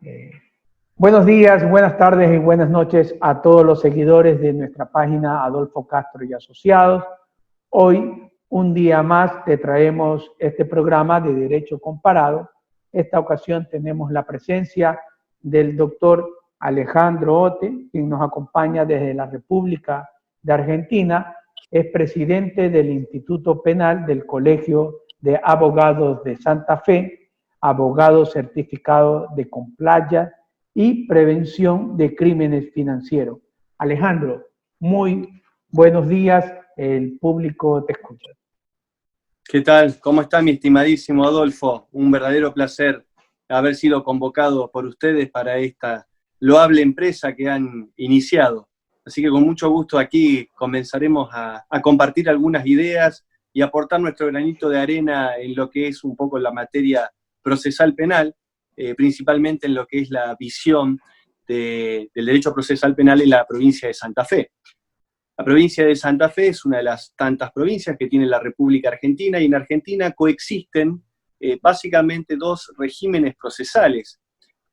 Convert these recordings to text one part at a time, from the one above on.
Eh, Buenos días, buenas tardes y buenas noches a todos los seguidores de nuestra página Adolfo Castro y Asociados. Hoy, un día más, te traemos este programa de Derecho Comparado. Esta ocasión tenemos la presencia del doctor Alejandro Ote, quien nos acompaña desde la República de Argentina. Es presidente del Instituto Penal del Colegio de Abogados de Santa Fe, abogado certificado de compliance y prevención de crímenes financieros. Alejandro, muy buenos días, el público te escucha. ¿Qué tal? ¿Cómo está mi estimadísimo Adolfo? Un verdadero placer haber sido convocado por ustedes para esta loable empresa que han iniciado. Así que con mucho gusto aquí comenzaremos a compartir algunas ideas y aportar nuestro granito de arena en lo que es un poco la materia procesal penal, principalmente en lo que es la visión del derecho procesal penal en la provincia de Santa Fe. La provincia de Santa Fe es una de las tantas provincias que tiene la República Argentina, y en Argentina coexisten básicamente dos regímenes procesales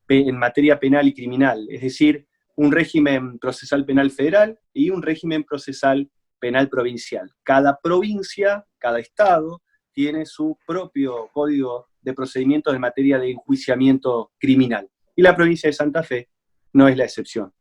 en materia penal y criminal, es decir, un régimen procesal penal federal y un régimen procesal penal provincial. Cada provincia, cada estado, tiene su propio código de procedimientos en materia de enjuiciamiento criminal, y la provincia de Santa Fe no es la excepción.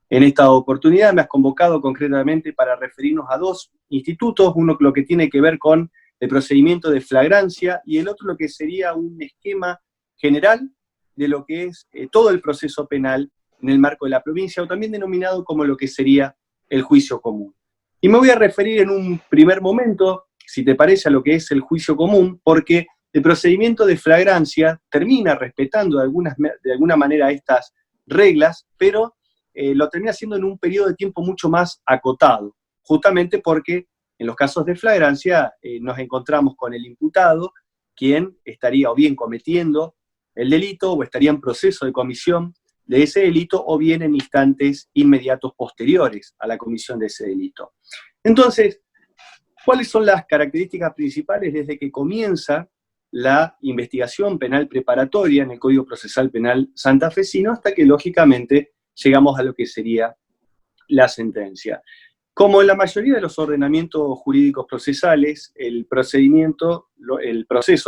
En esta oportunidad me has convocado concretamente para referirnos a dos institutos, uno lo que tiene que ver con el procedimiento de flagrancia y el otro lo que sería un esquema general de lo que es todo el proceso penal en el marco de la provincia, o también denominado como lo que sería el juicio común. Y me voy a referir en un primer momento, si te parece, a lo que es el juicio común, porque el procedimiento de flagrancia termina respetando de alguna manera estas reglas, pero lo termina haciendo en un periodo de tiempo mucho más acotado, justamente porque en los casos de flagrancia nos encontramos con el imputado, quien estaría o bien cometiendo el delito, o estaría en proceso de comisión de ese delito, o bien en instantes inmediatos posteriores a la comisión de ese delito. Entonces, ¿cuáles son las características principales desde que comienza la investigación penal preparatoria en el Código Procesal Penal santafesino hasta que, lógicamente, llegamos a lo que sería la sentencia? Como en la mayoría de los ordenamientos jurídicos procesales, el proceso,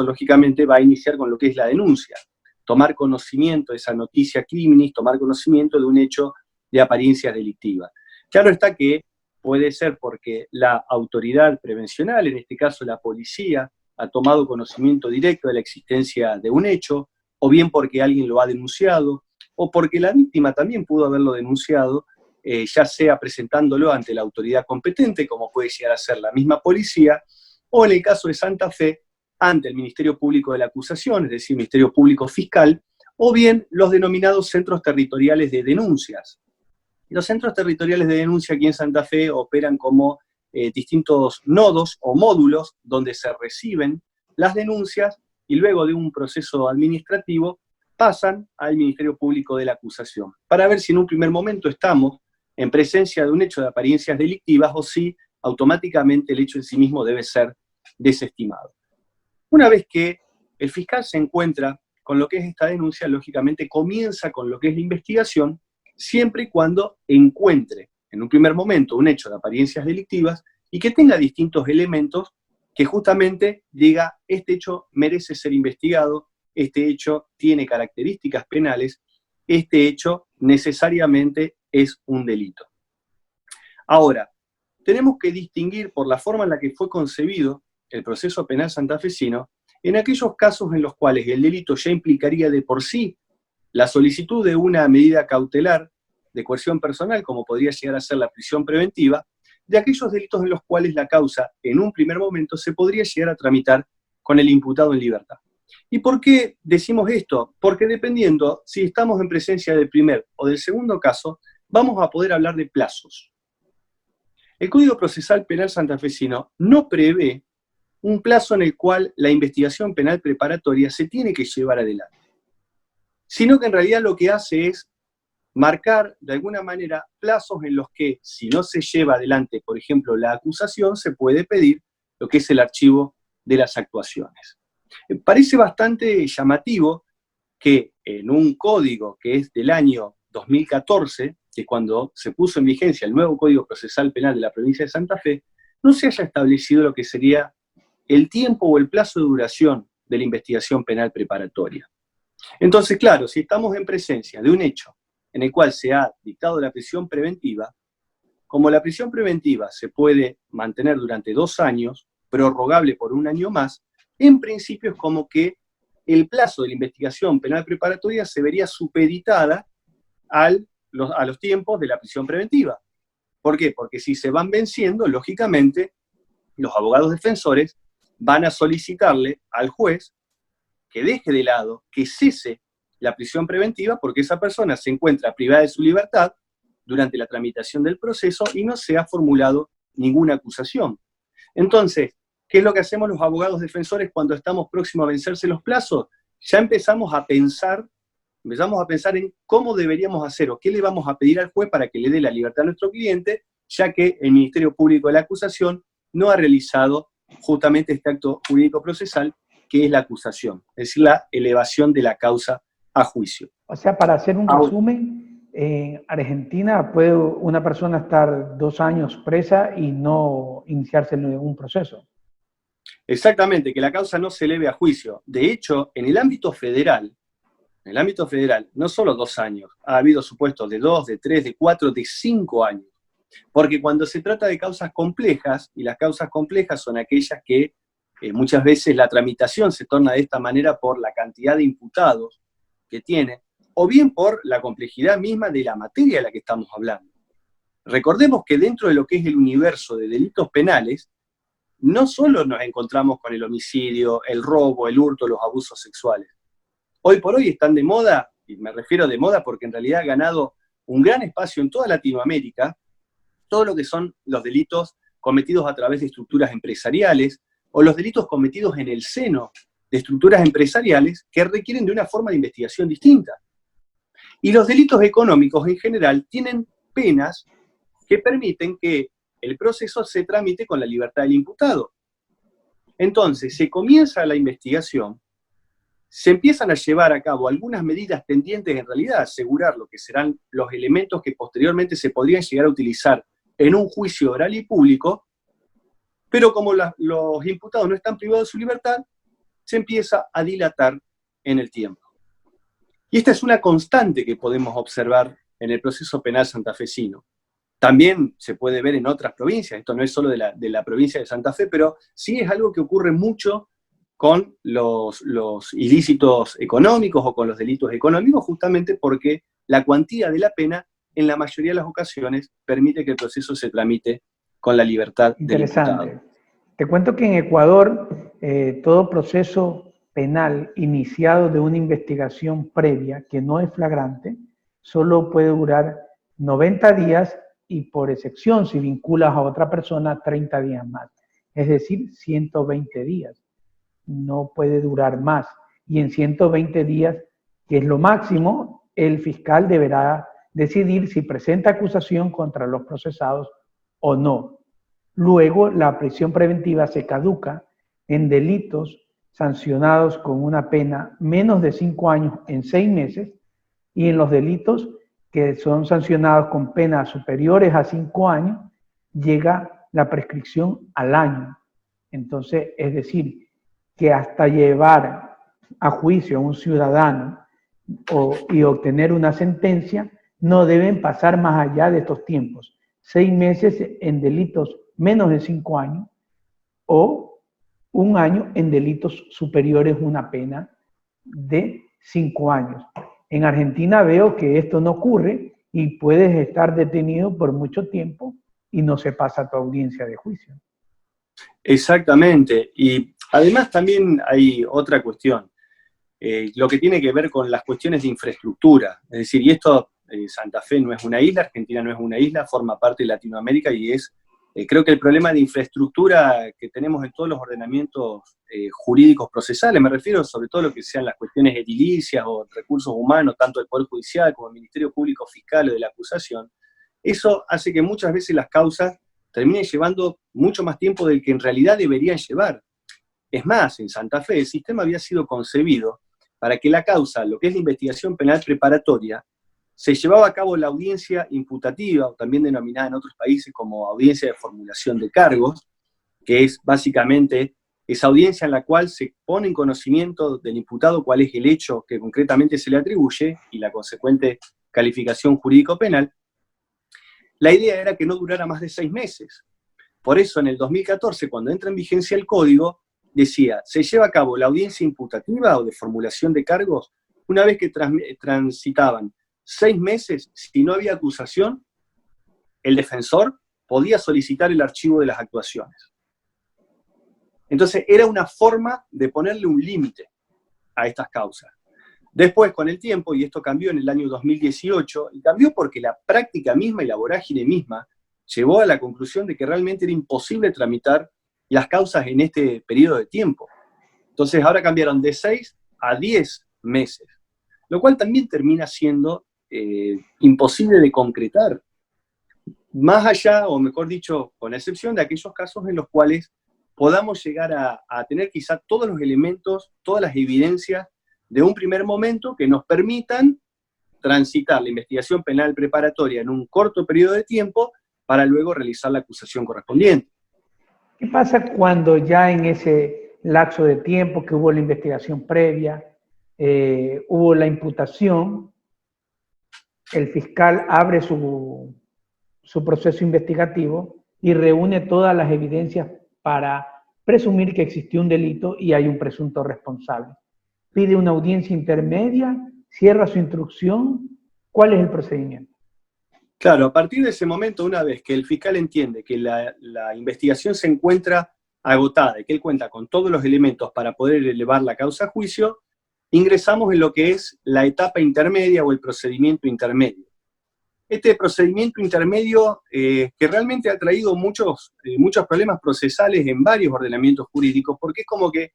lógicamente, va a iniciar con lo que es la denuncia. Tomar conocimiento de esa noticia criminis, tomar conocimiento de un hecho de apariencias delictivas. Claro está que puede ser porque la autoridad prevencional, en este caso la policía, ha tomado conocimiento directo de la existencia de un hecho, o bien porque alguien lo ha denunciado, o porque la víctima también pudo haberlo denunciado, ya sea presentándolo ante la autoridad competente, como puede llegar a ser la misma policía, o en el caso de Santa Fe, ante el Ministerio Público de la Acusación, es decir, Ministerio Público Fiscal, o bien los denominados centros territoriales de denuncias. Los centros territoriales de denuncia aquí en Santa Fe operan como distintos nodos o módulos donde se reciben las denuncias y luego de un proceso administrativo pasan al Ministerio Público de la Acusación, para ver si en un primer momento estamos en presencia de un hecho de apariencias delictivas o si automáticamente el hecho en sí mismo debe ser desestimado. Una vez que el fiscal se encuentra con lo que es esta denuncia, lógicamente comienza con lo que es la investigación, siempre y cuando encuentre en un primer momento un hecho de apariencias delictivas y que tenga distintos elementos que justamente diga: este hecho merece ser investigado, este hecho tiene características penales, este hecho necesariamente es un delito. Ahora, tenemos que distinguir por la forma en la que fue concebido el proceso penal santafesino en aquellos casos en los cuales el delito ya implicaría de por sí la solicitud de una medida cautelar de coerción personal, como podría llegar a ser la prisión preventiva, de aquellos delitos en los cuales la causa en un primer momento se podría llegar a tramitar con el imputado en libertad. ¿Y por qué decimos esto? Porque dependiendo si estamos en presencia del primer o del segundo caso, vamos a poder hablar de plazos. El Código Procesal Penal santafesino no prevé un plazo en el cual la investigación penal preparatoria se tiene que llevar adelante, sino que en realidad lo que hace es marcar de alguna manera plazos en los que, si no se lleva adelante, por ejemplo, la acusación, se puede pedir lo que es el archivo de las actuaciones. Parece bastante llamativo que en un código que es del año 2014, que es cuando se puso en vigencia el nuevo Código Procesal Penal de la provincia de Santa Fe, no se haya establecido lo que sería el tiempo o el plazo de duración de la investigación penal preparatoria. Entonces, claro, si estamos en presencia de un hecho en el cual se ha dictado la prisión preventiva, como la prisión preventiva se puede mantener durante 2 años, prorrogable por 1 año más, en principio es como que el plazo de la investigación penal preparatoria se vería supeditada a los tiempos de la prisión preventiva. ¿Por qué? Porque si se van venciendo, lógicamente, los abogados defensores van a solicitarle al juez que deje de lado, que cese la prisión preventiva, porque esa persona se encuentra privada de su libertad durante la tramitación del proceso y no se ha formulado ninguna acusación. Entonces, ¿qué es lo que hacemos los abogados defensores cuando estamos próximos a vencerse los plazos? Ya empezamos a pensar en cómo deberíamos hacer o qué le vamos a pedir al juez para que le dé la libertad a nuestro cliente, ya que el Ministerio Público de la Acusación no ha realizado justamente este acto jurídico procesal que es la acusación, es decir, la elevación de la causa a juicio. O sea, para hacer un resumen, en Argentina puede una persona estar 2 años presa y no iniciarse en un proceso. Exactamente, que la causa no se eleve a juicio. De hecho, en el ámbito federal, no solo 2 años, ha habido supuestos de 2, de 3, de 4, de 5 años. Porque cuando se trata de causas complejas, y las causas complejas son aquellas que muchas veces la tramitación se torna de esta manera por la cantidad de imputados que tiene, o bien por la complejidad misma de la materia de la que estamos hablando. Recordemos que dentro de lo que es el universo de delitos penales, no solo nos encontramos con el homicidio, el robo, el hurto, los abusos sexuales. Hoy por hoy están de moda, y me refiero de moda porque en realidad ha ganado un gran espacio en toda Latinoamérica, todo lo que son los delitos cometidos a través de estructuras empresariales, o los delitos cometidos en el seno de estructuras empresariales que requieren de una forma de investigación distinta. Y los delitos económicos en general tienen penas que permiten que el proceso se tramite con la libertad del imputado. Entonces, se comienza la investigación, se empiezan a llevar a cabo algunas medidas tendientes en realidad a asegurar lo que serán los elementos que posteriormente se podrían llegar a utilizar en un juicio oral y público, pero como los imputados no están privados de su libertad, se empieza a dilatar en el tiempo. Y esta es una constante que podemos observar en el proceso penal santafesino. También se puede ver en otras provincias, esto no es solo de la provincia de Santa Fe, pero sí es algo que ocurre mucho con los ilícitos económicos o con los delitos económicos, justamente porque la cuantía de la pena, en la mayoría de las ocasiones, permite que el proceso se tramite con la libertad del imputado. Interesante. Te cuento que en Ecuador todo proceso penal iniciado de una investigación previa que no es flagrante solo puede durar 90 días y por excepción si vinculas a otra persona 30 días más, es decir, 120 días. No puede durar más. Y en 120 días, que es lo máximo, el fiscal deberá decidir si presenta acusación contra los procesados o no. Luego, la prisión preventiva se caduca en delitos sancionados con una pena menos de 5 años en 6 meses y en los delitos que son sancionados con penas superiores a 5 años, llega la prescripción al año. Entonces, es decir, que hasta llevar a juicio a un ciudadano y obtener una sentencia, no deben pasar más allá de estos tiempos. 6 meses en delitos menos de 5 años o 1 año en delitos superiores a una pena de 5 años. En Argentina veo que esto no ocurre y puedes estar detenido por mucho tiempo y no se pasa tu audiencia de juicio. Exactamente. Y además también hay otra cuestión, lo que tiene que ver con las cuestiones de infraestructura. Es decir, y esto, Santa Fe no es una isla, Argentina no es una isla, forma parte de Latinoamérica y es, creo que el problema de infraestructura que tenemos en todos los ordenamientos jurídicos procesales, me refiero sobre todo a lo que sean las cuestiones edilicias o recursos humanos, tanto del Poder Judicial como del Ministerio Público Fiscal o de la acusación, eso hace que muchas veces las causas terminen llevando mucho más tiempo del que en realidad deberían llevar. Es más, en Santa Fe el sistema había sido concebido para que la causa, lo que es la investigación penal preparatoria, se llevaba a cabo la audiencia imputativa, o también denominada en otros países como audiencia de formulación de cargos, que es básicamente esa audiencia en la cual se pone en conocimiento del imputado cuál es el hecho que concretamente se le atribuye y la consecuente calificación jurídico-penal. La idea era que no durara más de 6 meses. Por eso, en el 2014, cuando entra en vigencia el código, decía, se lleva a cabo la audiencia imputativa o de formulación de cargos una vez que transitaban 6 meses, si no había acusación, el defensor podía solicitar el archivo de las actuaciones. Entonces, era una forma de ponerle un límite a estas causas. Después, con el tiempo, y esto cambió en el año 2018, y cambió porque la práctica misma y la vorágine misma llevó a la conclusión de que realmente era imposible tramitar las causas en este periodo de tiempo. Entonces, ahora cambiaron de 6 a 10 meses, lo cual también termina siendo imposible de concretar. Más allá, o mejor dicho, con excepción de aquellos casos en los cuales podamos llegar a tener quizá todos los elementos, todas las evidencias de un primer momento que nos permitan transitar la investigación penal preparatoria en un corto periodo de tiempo para luego realizar la acusación correspondiente. ¿Qué pasa cuando ya en ese lapso de tiempo que hubo la investigación previa, hubo la imputación, el fiscal abre su proceso investigativo y reúne todas las evidencias para presumir que existió un delito y hay un presunto responsable? Pide una audiencia intermedia, cierra su instrucción, ¿cuál es el procedimiento? Claro, a partir de ese momento, una vez que el fiscal entiende que la investigación se encuentra agotada y que él cuenta con todos los elementos para poder elevar la causa a juicio, ingresamos en lo que es la etapa intermedia o el procedimiento intermedio. Este procedimiento intermedio que realmente ha traído muchos problemas procesales en varios ordenamientos jurídicos, porque es como que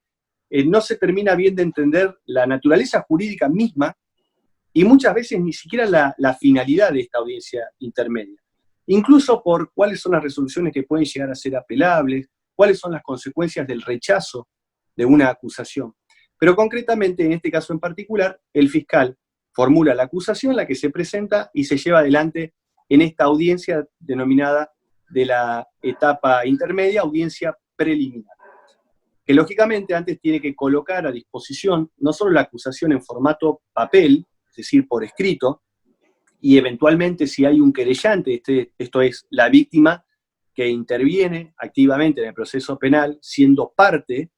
no se termina bien de entender la naturaleza jurídica misma y muchas veces ni siquiera la finalidad de esta audiencia intermedia. Incluso por cuáles son las resoluciones que pueden llegar a ser apelables, cuáles son las consecuencias del rechazo de una acusación. Pero concretamente, en este caso en particular, el fiscal formula la acusación, la que se presenta y se lleva adelante en esta audiencia denominada de la etapa intermedia, audiencia preliminar, que lógicamente antes tiene que colocar a disposición no solo la acusación en formato papel, es decir, por escrito, y eventualmente si hay un querellante, esto es la víctima que interviene activamente en el proceso penal, siendo parte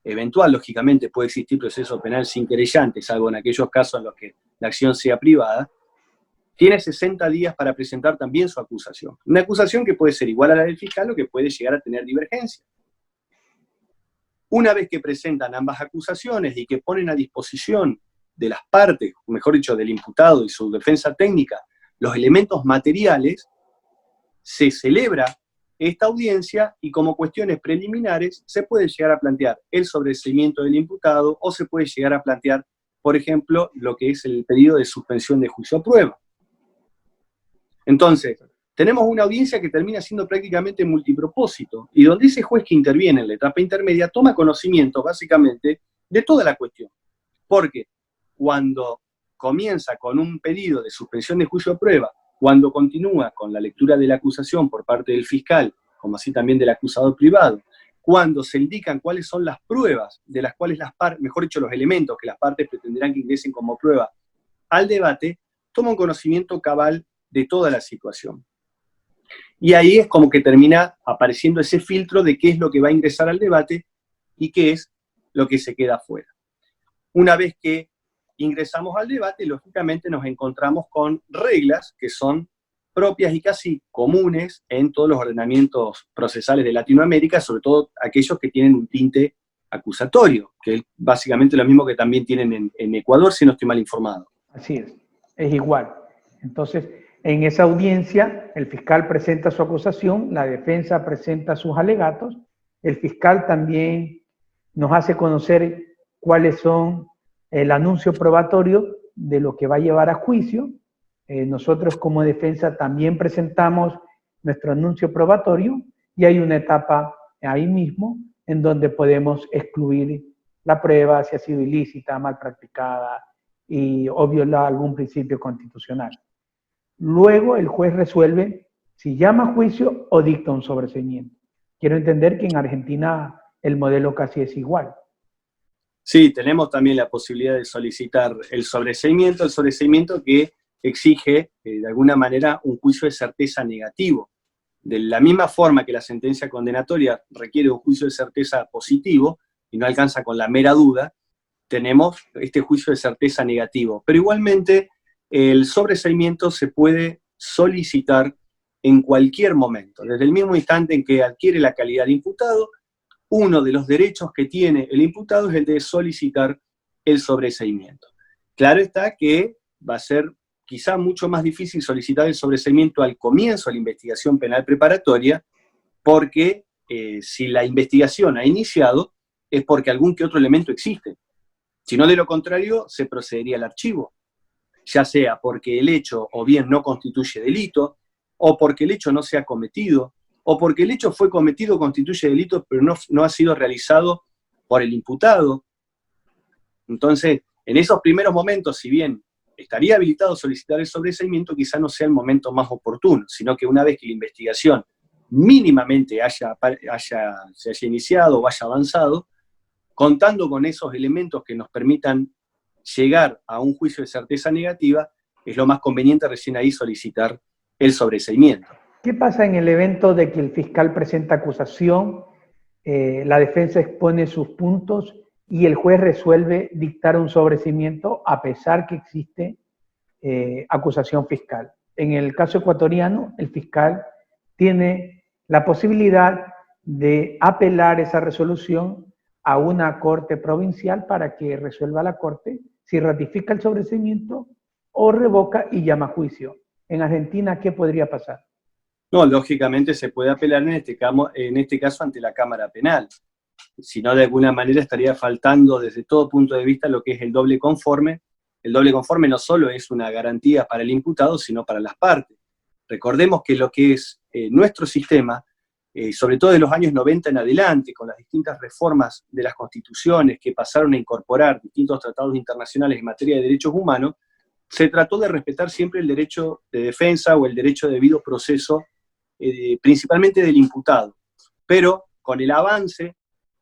eventual, lógicamente puede existir proceso penal sin querellante, salvo en aquellos casos en los que la acción sea privada, tiene 60 días para presentar también su acusación. Una acusación que puede ser igual a la del fiscal o que puede llegar a tener divergencia. Una vez que presentan ambas acusaciones y que ponen a disposición de las partes, mejor dicho, del imputado y su defensa técnica, los elementos materiales, se celebra esta audiencia y como cuestiones preliminares se puede llegar a plantear el sobreseimiento del imputado o se puede llegar a plantear, por ejemplo, lo que es el pedido de suspensión de juicio a prueba. Entonces, tenemos una audiencia que termina siendo prácticamente multipropósito y donde ese juez que interviene en la etapa intermedia toma conocimiento básicamente de toda la cuestión. Porque cuando comienza con un pedido de suspensión de juicio a prueba, cuando continúa con la lectura de la acusación por parte del fiscal, como así también del acusador privado, cuando se indican cuáles son las pruebas de las cuales las partes, mejor dicho, los elementos que las partes pretenderán que ingresen como prueba al debate, toma un conocimiento cabal de toda la situación. Y ahí es como que termina apareciendo ese filtro de qué es lo que va a ingresar al debate y qué es lo que se queda fuera. Una vez que ingresamos al debate, lógicamente nos encontramos con reglas que son propias y casi comunes en todos los ordenamientos procesales de Latinoamérica, sobre todo aquellos que tienen un tinte acusatorio, que es básicamente lo mismo que también tienen en Ecuador, si no estoy mal informado. Así es igual. Entonces, en esa audiencia, el fiscal presenta su acusación, la defensa presenta sus alegatos, el fiscal también nos hace conocer cuáles son el anuncio probatorio de lo que va a llevar a juicio. Nosotros como defensa también presentamos nuestro anuncio probatorio y hay una etapa ahí mismo en donde podemos excluir la prueba si ha sido ilícita, mal practicada o viola algún principio constitucional. Luego el juez resuelve si llama a juicio o dicta un sobreseimiento. Quiero entender que en Argentina el modelo casi es igual. Sí, tenemos también la posibilidad de solicitar el sobreseimiento que exige, de alguna manera, un juicio de certeza negativo. De la misma forma que la sentencia condenatoria requiere un juicio de certeza positivo y no alcanza con la mera duda, tenemos este juicio de certeza negativo. Pero igualmente, el sobreseimiento se puede solicitar en cualquier momento. Desde el mismo instante en que adquiere la calidad de imputado, uno de los derechos que tiene el imputado es el de solicitar el sobreseimiento. Claro está que va a ser quizá mucho más difícil solicitar el sobreseimiento al comienzo de la investigación penal preparatoria, porque si la investigación ha iniciado, es porque algún que otro elemento existe. Si no, de lo contrario, se procedería al archivo, ya sea porque el hecho o bien no constituye delito, o porque el hecho no se ha cometido, o porque el hecho fue cometido, constituye delito, pero no ha sido realizado por el imputado. Entonces, en esos primeros momentos, si bien estaría habilitado a solicitar el sobreseimiento, quizá no sea el momento más oportuno, sino que una vez que la investigación mínimamente se haya iniciado o haya avanzado, contando con esos elementos que nos permitan llegar a un juicio de certeza negativa, es lo más conveniente recién ahí solicitar el sobreseimiento. ¿Qué pasa en el evento de que el fiscal presenta acusación, la defensa expone sus puntos y el juez resuelve dictar un sobreseimiento a pesar que existe acusación fiscal? En el caso ecuatoriano, el fiscal tiene la posibilidad de apelar esa resolución a una corte provincial para que resuelva la corte si ratifica el sobreseimiento o revoca y llama a juicio. En Argentina, ¿qué podría pasar? No, lógicamente se puede apelar en este caso ante la Cámara Penal. Si no, de alguna manera estaría faltando desde todo punto de vista lo que es el doble conforme. El doble conforme no solo es una garantía para el imputado, sino para las partes. Recordemos que lo que es nuestro sistema, sobre todo de los años 90 en adelante, con las distintas reformas de las constituciones que pasaron a incorporar distintos tratados internacionales en materia de derechos humanos, se trató de respetar siempre el derecho de defensa o el derecho de debido proceso, principalmente del imputado. Pero con el avance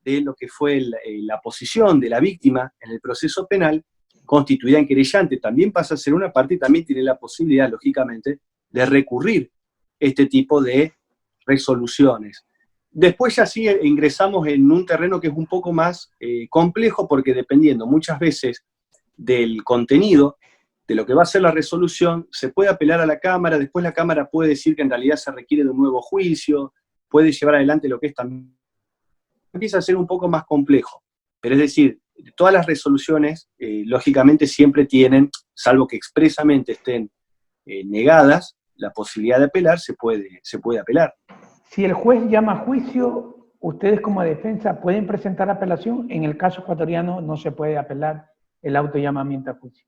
de lo que fue la posición de la víctima en el proceso penal, constituida en querellante, también pasa a ser una parte y también tiene la posibilidad, lógicamente, de recurrir este tipo de resoluciones. Después ya sí ingresamos en un terreno que es un poco más complejo, porque dependiendo muchas veces del contenido, de lo que va a ser la resolución, se puede apelar a la Cámara, después la Cámara puede decir que en realidad se requiere de un nuevo juicio, puede llevar adelante lo que es también, empieza a ser un poco más complejo. Pero es decir, todas las resoluciones, lógicamente siempre tienen, salvo que expresamente estén negadas, la posibilidad de apelar, se puede apelar. Si el juez llama a juicio, ustedes como defensa pueden presentar apelación. En el caso ecuatoriano no se puede apelar el autollamamiento a juicio.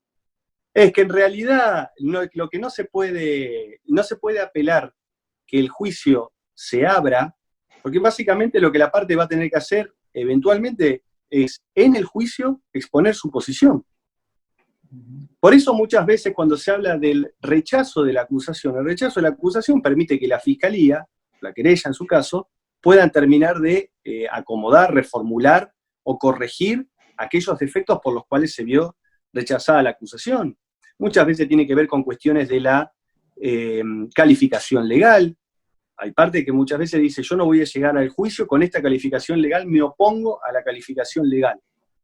Es que en realidad lo que no se puede apelar que el juicio se abra, porque básicamente lo que la parte va a tener que hacer eventualmente es en el juicio exponer su posición. Por eso muchas veces cuando se habla del rechazo de la acusación, el rechazo de la acusación permite que la fiscalía, la querella en su caso, puedan terminar de acomodar, reformular o corregir aquellos defectos por los cuales se vio rechazada la acusación. Muchas veces tiene que ver con cuestiones de la calificación legal. Hay parte que muchas veces dice, yo no voy a llegar al juicio con esta calificación legal, me opongo a la calificación legal.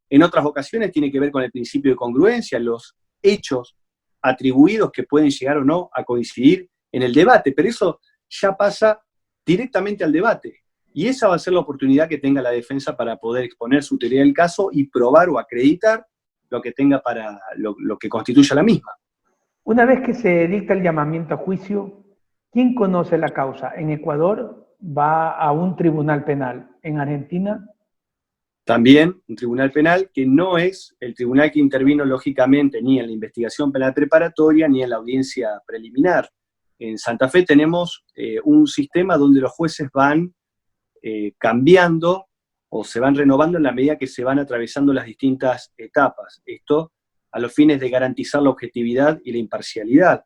En otras ocasiones tiene que ver con el principio de congruencia, los hechos atribuidos que pueden llegar o no a coincidir en el debate, pero eso ya pasa directamente al debate. Y esa va a ser la oportunidad que tenga la defensa para poder exponer su teoría del caso y probar o acreditar lo que tenga para lo que constituya la misma. Una vez que se dicta el llamamiento a juicio, ¿quién conoce la causa? En Ecuador va a un tribunal penal. En Argentina también un tribunal penal que no es el tribunal que intervino lógicamente ni en la investigación penal preparatoria ni en la audiencia preliminar. En Santa Fe tenemos un sistema donde los jueces van cambiando o se van renovando en la medida que se van atravesando las distintas etapas. Esto a los fines de garantizar la objetividad y la imparcialidad.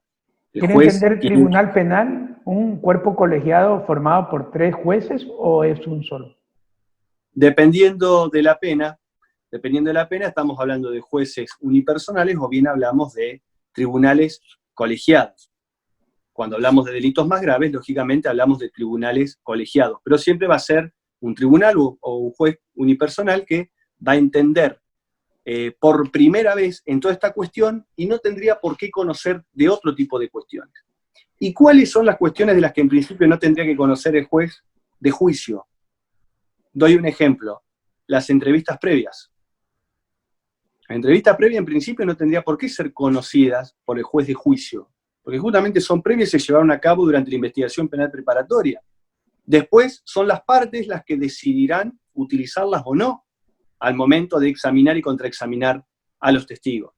¿Quiere entender tribunal penal un cuerpo colegiado formado por 3 jueces o es un solo? Dependiendo de la pena, estamos hablando de jueces unipersonales o bien hablamos de tribunales colegiados. Cuando hablamos de delitos más graves, lógicamente hablamos de tribunales colegiados, pero siempre va a ser un tribunal o un juez unipersonal que va a entender por primera vez en toda esta cuestión y no tendría por qué conocer de otro tipo de cuestiones. ¿Y cuáles son las cuestiones de las que en principio no tendría que conocer el juez de juicio? Doy un ejemplo, las entrevistas previas. La entrevista previa en principio no tendría por qué ser conocidas por el juez de juicio, porque justamente son previas y se llevaron a cabo durante la investigación penal preparatoria. Después son las partes las que decidirán utilizarlas o no al momento de examinar y contraexaminar a los testigos.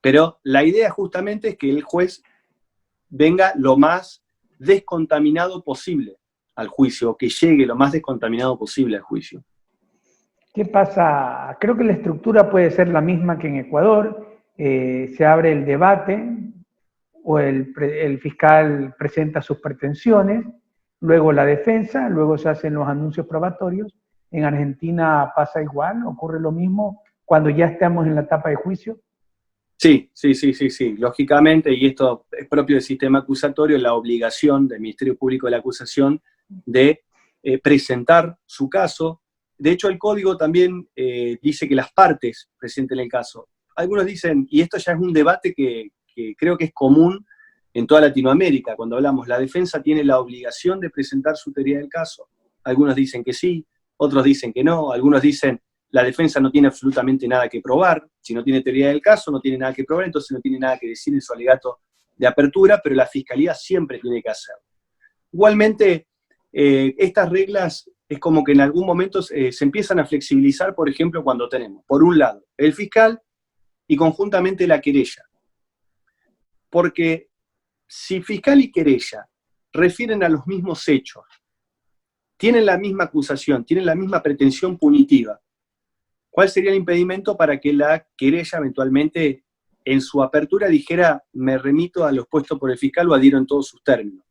Pero la idea justamente es que el juez venga lo más descontaminado posible al juicio, o que llegue lo más descontaminado posible al juicio. ¿Qué pasa? Creo que la estructura puede ser la misma que en Ecuador. Se abre el debate, o el fiscal presenta sus pretensiones, luego la defensa, luego se hacen los anuncios probatorios. ¿En Argentina pasa igual? ¿Ocurre lo mismo cuando ya estamos en la etapa de juicio? Sí. Lógicamente, y esto es propio del sistema acusatorio, la obligación del Ministerio Público de la Acusación de presentar su caso. De hecho, el código también dice que las partes presenten el caso. Algunos dicen, y esto ya es un debate que creo que es común en toda Latinoamérica, cuando hablamos, la defensa tiene la obligación de presentar su teoría del caso. Algunos dicen que sí, otros dicen que no, algunos dicen la defensa no tiene absolutamente nada que probar, si no tiene teoría del caso no tiene nada que probar, entonces no tiene nada que decir en su alegato de apertura, pero la fiscalía siempre tiene que hacerlo. Igualmente, estas reglas es como que en algún momento se empiezan a flexibilizar, por ejemplo, cuando tenemos, por un lado, el fiscal y conjuntamente la querella. Porque si fiscal y querella refieren a los mismos hechos, tienen la misma acusación, tienen la misma pretensión punitiva, ¿cuál sería el impedimento para que la querella eventualmente en su apertura dijera me remito a lo expuesto por el fiscal o adhiero en todos sus términos?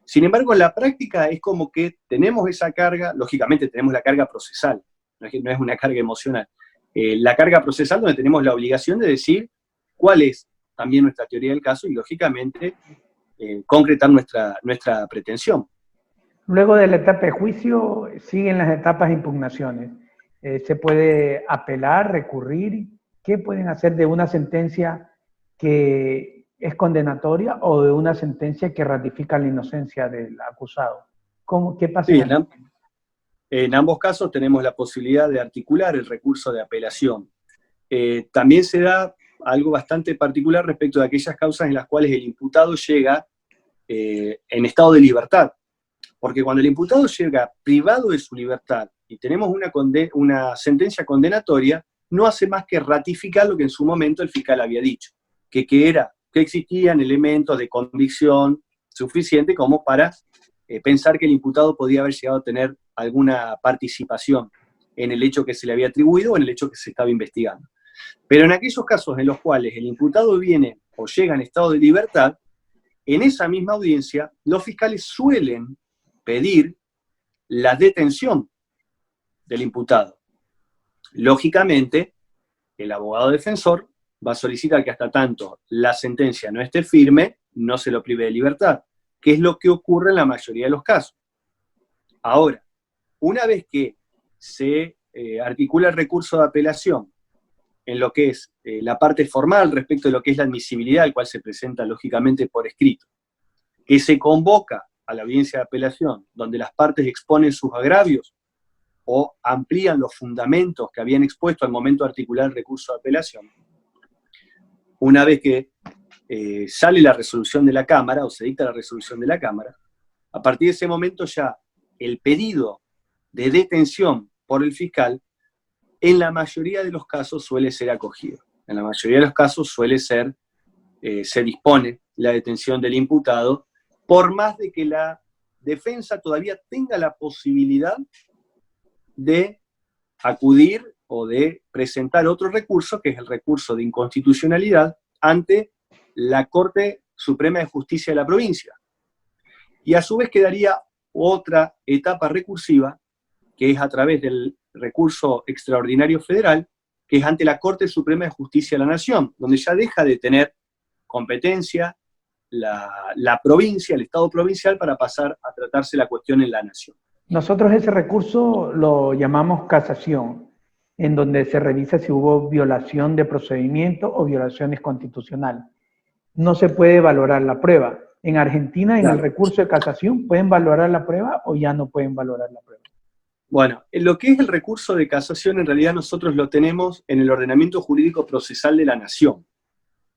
Sin embargo, en la práctica es como que tenemos esa carga, lógicamente tenemos la carga procesal, no es una carga emocional, la carga procesal donde tenemos la obligación de decir cuál es también nuestra teoría del caso y lógicamente concretar nuestra pretensión. Luego de la etapa de juicio siguen las etapas de impugnaciones. Se puede apelar, recurrir. ¿Qué pueden hacer de una sentencia que es condenatoria o de una sentencia que ratifica la inocencia del acusado? ¿Qué pasa? Sí, en ambos casos tenemos la posibilidad de articular el recurso de apelación. También se da algo bastante particular respecto de aquellas causas en las cuales el imputado llega en estado de libertad. Porque cuando el imputado llega privado de su libertad y tenemos una sentencia condenatoria, no hace más que ratificar lo que en su momento el fiscal había dicho, que existían elementos de convicción suficiente como para pensar que el imputado podía haber llegado a tener alguna participación en el hecho que se le había atribuido o en el hecho que se estaba investigando. Pero en aquellos casos en los cuales el imputado viene o llega en estado de libertad, en esa misma audiencia los fiscales suelen pedir la detención del imputado. Lógicamente, el abogado defensor va a solicitar que hasta tanto la sentencia no esté firme, no se lo prive de libertad, que es lo que ocurre en la mayoría de los casos. Ahora, una vez que se articula el recurso de apelación en lo que es la parte formal respecto de lo que es la admisibilidad, al cual se presenta lógicamente por escrito, que se convoca a la audiencia de apelación, donde las partes exponen sus agravios o amplían los fundamentos que habían expuesto al momento de articular el recurso de apelación. Una vez que sale la resolución de la Cámara, o se dicta la resolución de la Cámara, a partir de ese momento ya el pedido de detención por el fiscal, en la mayoría de los casos suele ser acogido. En la mayoría de los casos se dispone la detención del imputado, por más de que la defensa todavía tenga la posibilidad de acudir o de presentar otro recurso, que es el recurso de inconstitucionalidad, ante la Corte Suprema de Justicia de la provincia. Y a su vez quedaría otra etapa recursiva, que es a través del recurso extraordinario federal, que es ante la Corte Suprema de Justicia de la Nación, donde ya deja de tener competencia la provincia, el Estado provincial, para pasar a tratarse la cuestión en la Nación. Nosotros ese recurso lo llamamos casación, en donde se revisa si hubo violación de procedimiento o violaciones constitucionales. No se puede valorar la prueba. En Argentina, en el recurso de casación, ¿pueden valorar la prueba o ya no pueden valorar la prueba? Bueno, en lo que es el recurso de casación, en realidad nosotros lo tenemos en el ordenamiento jurídico procesal de la Nación,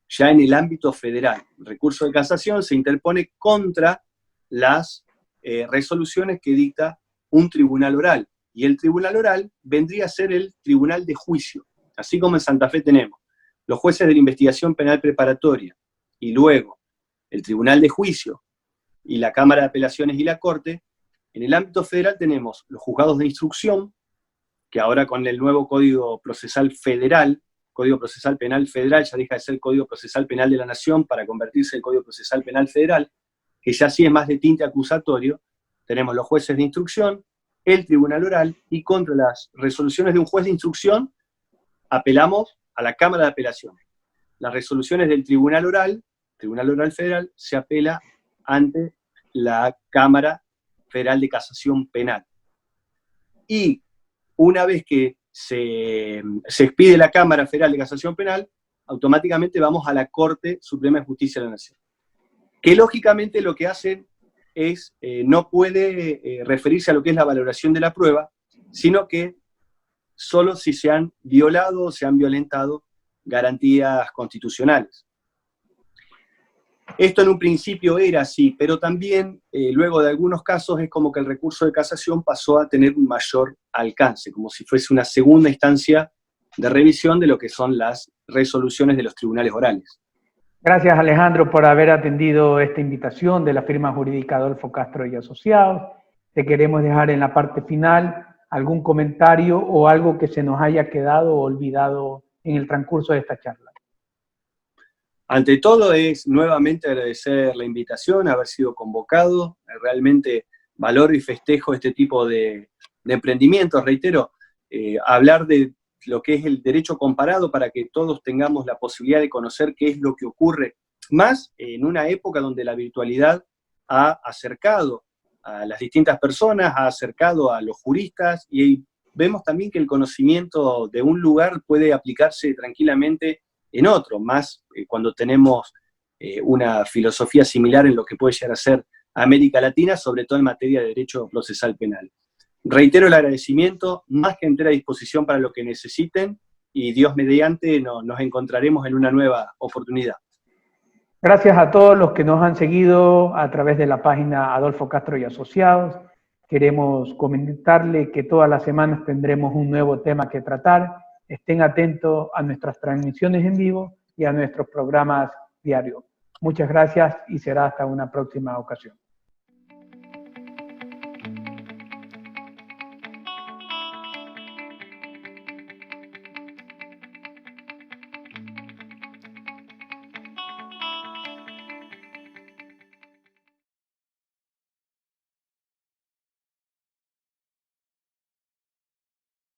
ya en el ámbito federal. El recurso de casación se interpone contra las resoluciones que dicta un tribunal oral, y el tribunal oral vendría a ser el tribunal de juicio. Así como en Santa Fe tenemos los jueces de la investigación penal preparatoria, y luego el tribunal de juicio, y la Cámara de Apelaciones y la Corte. En el ámbito federal tenemos los juzgados de instrucción, que ahora con el nuevo Código Procesal Federal, Código Procesal Penal Federal, ya deja de ser Código Procesal Penal de la Nación para convertirse en Código Procesal Penal Federal, que ya sí es más de tinte acusatorio. Tenemos los jueces de instrucción, el tribunal oral, y contra las resoluciones de un juez de instrucción apelamos a la Cámara de Apelaciones. Las resoluciones del tribunal oral federal, se apela ante la Cámara Federal de Casación Penal. Y una vez que se expide la Cámara Federal de Casación Penal, automáticamente vamos a la Corte Suprema de Justicia de la Nación, que lógicamente lo que hacen es, no puede referirse a lo que es la valoración de la prueba, sino que solo si se han violado o se han violentado garantías constitucionales. Esto en un principio era así, pero también luego de algunos casos es como que el recurso de casación pasó a tener un mayor alcance, como si fuese una segunda instancia de revisión de lo que son las resoluciones de los tribunales orales. Gracias, Alejandro, por haber atendido esta invitación de la firma jurídica Adolfo Castro y Asociados. Te queremos dejar en la parte final algún comentario o algo que se nos haya quedado o olvidado en el transcurso de esta charla. Ante todo es nuevamente agradecer la invitación, haber sido convocado. Realmente valoro y festejo este tipo de emprendimientos. Reitero, hablar de lo que es el derecho comparado para que todos tengamos la posibilidad de conocer qué es lo que ocurre, más en una época donde la virtualidad ha acercado a las distintas personas, ha acercado a los juristas, y vemos también que el conocimiento de un lugar puede aplicarse tranquilamente en otro, más cuando tenemos una filosofía similar en lo que puede llegar a ser América Latina, sobre todo en materia de derecho procesal penal. Reitero el agradecimiento, más que entera disposición para lo que necesiten, y Dios mediante nos encontraremos en una nueva oportunidad. Gracias a todos los que nos han seguido a través de la página Adolfo Castro y Asociados. Queremos comentarle que todas las semanas tendremos un nuevo tema que tratar. Estén atentos a nuestras transmisiones en vivo y a nuestros programas diarios. Muchas gracias y será hasta una próxima ocasión.